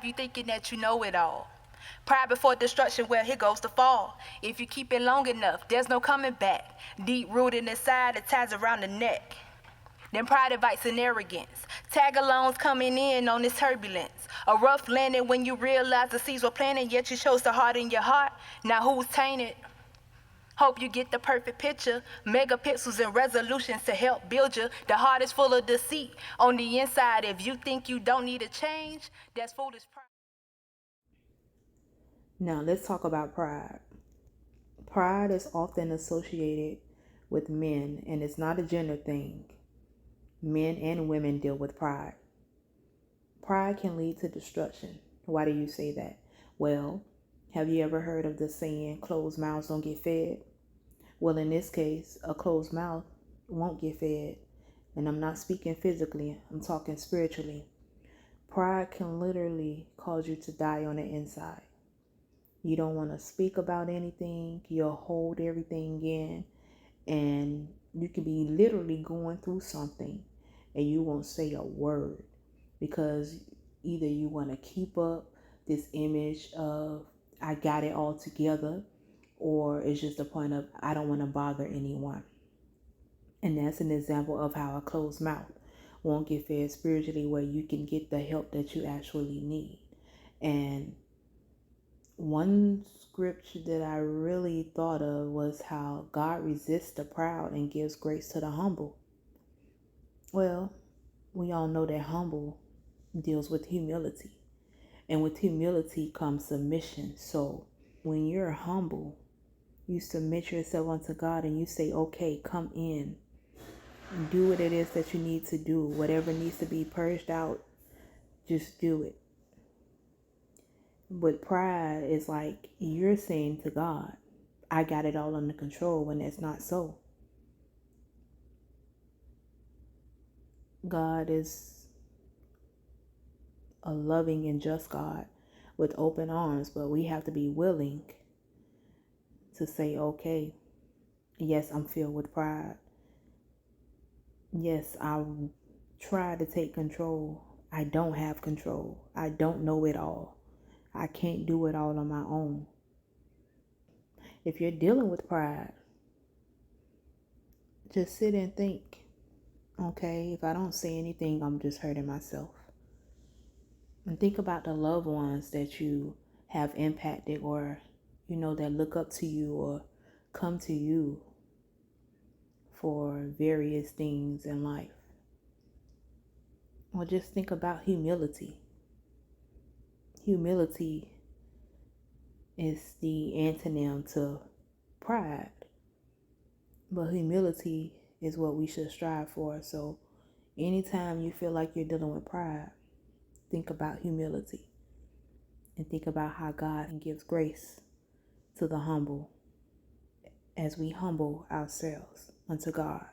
have you thinking that you know it all. Pride before destruction, well, here goes the fall. If you keep it long enough, there's no coming back. Deep rooted inside, it ties around the neck. Then pride invites in arrogance. Tag-alongs coming in on this turbulence. A rough landing when you realize the seeds were planted, yet you chose to harden your heart. Now who's tainted? Hope you get the perfect picture. Megapixels and resolutions to help build you. The heart is full of deceit. On the inside, if you think you don't need a change, that's foolish pride. Now let's talk about pride. Pride is often associated with men, and it's not a gender thing. Men and women deal with pride. Pride can lead to destruction. Why do you say that? Well, have you ever heard of the saying, closed mouths don't get fed? Well, in this case, a closed mouth won't get fed. And I'm not speaking physically, I'm talking spiritually. Pride can literally cause you to die on the inside. You don't want to speak about anything. You'll hold everything in. And you could be literally going through something and you won't say a word because either you want to keep up this image of I got it all together, or it's just a point of I don't want to bother anyone. And that's an example of how a closed mouth won't get fed spiritually, where you can get the help that you actually need. And one scripture that I really thought of was how God resists the proud and gives grace to the humble. Well, we all know that humble deals with humility. And with humility comes submission. So when you're humble, you submit yourself unto God and you say, okay, come in. Do what it is that you need to do. Whatever needs to be purged out, just do it. But pride is like you're saying to God, I got it all under control, when that's not so. God is a loving and just God with open arms, but we have to be willing to say, okay, yes, I'm filled with pride. Yes, I try to take control. I don't have control. I don't know it all. I can't do it all on my own. If you're dealing with pride, just sit and think, okay, if I don't say anything, I'm just hurting myself. And think about the loved ones that you have impacted, or, that look up to you or come to you for various things in life. Or just think about humility. Humility is the antonym to pride, but humility is what we should strive for. So anytime you feel like you're dealing with pride, think about humility and think about how God gives grace to the humble as we humble ourselves unto God.